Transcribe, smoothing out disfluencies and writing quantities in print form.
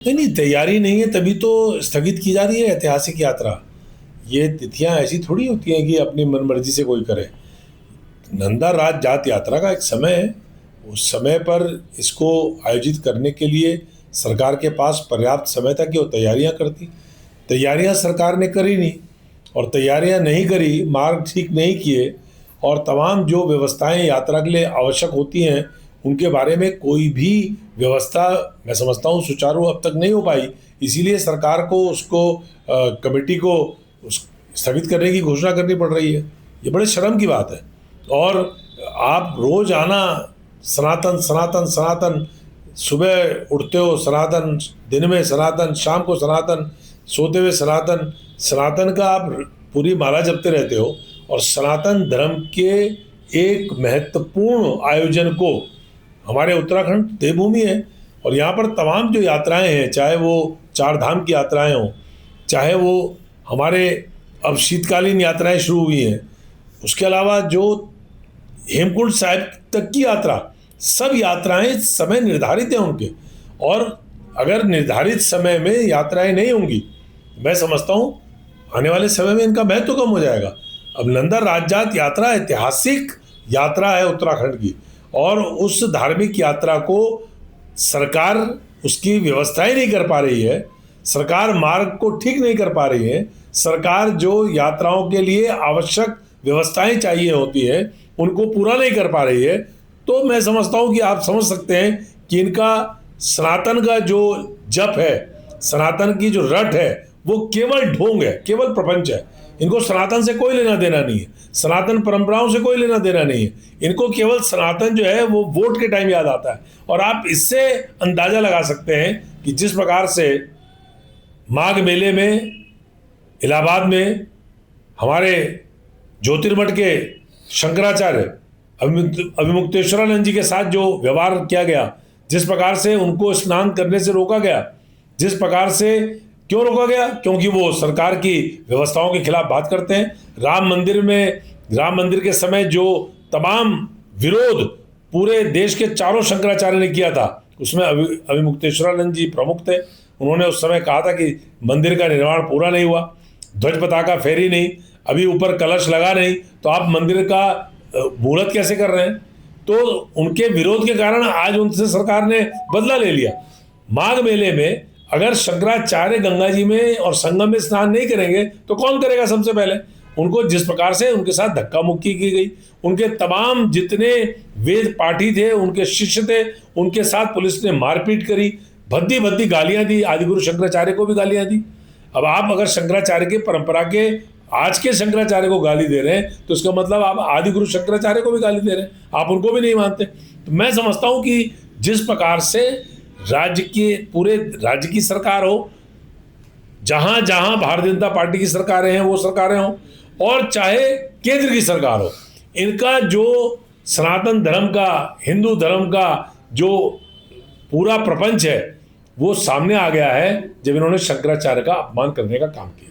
नहीं नहीं, तैयारी नहीं है तभी तो स्थगित की जा रही है ऐतिहासिक यात्रा। ये तिथियां ऐसी थोड़ी होती हैं कि अपनी मनमर्जी से कोई करे। नंदा राज जात यात्रा का एक समय है। उस समय पर इसको आयोजित करने के लिए सरकार के पास पर्याप्त समय था कि वो तैयारियां करती। तैयारियां सरकार ने करी नहीं, और तैयारियां नहीं करी, मार्ग ठीक नहीं किए, और तमाम जो व्यवस्थाएं यात्रा के लिए आवश्यक होती हैं उनके बारे में कोई भी व्यवस्था मैं समझता हूँ सुचारू अब तक नहीं हो पाई। इसीलिए सरकार को उसको कमेटी को उस स्थगित करने की घोषणा करनी पड़ रही है। ये बड़े शर्म की बात है। और आप रोज आना सनातन सनातन सनातन, सुबह उठते हो सनातन, दिन में सनातन, शाम को सनातन, सोते हुए सनातन, सनातन का आप पूरी माला जपते रहते हो। और सनातन धर्म के एक महत्वपूर्ण आयोजन को, हमारे उत्तराखंड देवभूमि है और यहाँ पर तमाम जो यात्राएं हैं, चाहे वो चार धाम की यात्राएं हों, चाहे वो हमारे अब शीतकालीन यात्राएं शुरू हुई हैं, उसके अलावा जो हेमकुंड साहिब तक की यात्रा, सब यात्राएं समय निर्धारित हैं उनके। और अगर निर्धारित समय में यात्राएं नहीं होंगी, मैं समझता हूँ आने वाले समय में इनका महत्व कम हो जाएगा। अब नंदा राजजात यात्रा ऐतिहासिक यात्रा है उत्तराखंड की, और उस धार्मिक यात्रा को सरकार उसकी व्यवस्थाएं नहीं कर पा रही है, सरकार मार्ग को ठीक नहीं कर पा रही है, सरकार जो यात्राओं के लिए आवश्यक व्यवस्थाएं चाहिए होती है उनको पूरा नहीं कर पा रही है। तो मैं समझता हूं कि आप समझ सकते हैं कि इनका सनातन का जो जप है, सनातन की जो रट है, वो केवल ढोंग है, केवल प्रपंच है। इनको सनातन से कोई लेना देना नहीं है, सनातन परंपराओं से कोई लेना देना नहीं है। इनको केवल सनातन जो है वो वोट के टाइम याद आता है। और आप इससे अंदाजा लगा सकते हैं कि जिस प्रकार से माघ मेले में इलाहाबाद में हमारे ज्योतिर्मठ के शंकराचार्य अभिमुक्तेश्वरानंद जी के साथ जो व्यवहार किया गया, जिस प्रकार से उनको स्नान करने से रोका गया, जिस प्रकार से, क्यों रोका गया? क्योंकि वो सरकार की व्यवस्थाओं के खिलाफ बात करते हैं। राम मंदिर के समय जो तमाम विरोध पूरे देश के चारों शंकराचार्य ने किया था, उसमें अभिमुक्तेश्वरानंद जी प्रमुख थे। उन्होंने उस समय कहा था कि मंदिर का निर्माण पूरा नहीं हुआ, ध्वज पताका फेरी नहीं, अभी ऊपर कलश लगा नहीं, तो आप मंदिर का मुहूर्त कैसे कर रहे हैं? तो उनके विरोध के कारण आज उनसे सरकार ने बदला ले लिया। माघ मेले में अगर शंकराचार्य गंगा जी में और संगम में स्नान नहीं करेंगे तो कौन करेगा? सबसे पहले उनको जिस प्रकार से उनके साथ धक्का मुक्की की गई, उनके तमाम जितने वेद पाठी थे, उनके शिष्य थे, उनके साथ पुलिस ने मारपीट करी, भद्दी भद्दी गालियां दी, आदिगुरु शंकराचार्य को भी गालियां दी। अब आप अगर शंकराचार्य की परंपरा के आज के शंकराचार्य को गाली दे रहे हैं तो इसका मतलब आप आदिगुरु शंकराचार्य को भी गाली दे रहे हैं, आप उनको भी नहीं मानते। तो मैं समझता हूं कि जिस प्रकार से पूरे राज्य की सरकार हो, जहां जहां भारतीय जनता पार्टी की सरकारें हैं वो सरकारें हों, और चाहे केंद्र की सरकार हो, इनका जो सनातन धर्म का, हिंदू धर्म का जो पूरा प्रपंच है वो सामने आ गया है जब इन्होंने शंकराचार्य का अपमान करने का काम किया।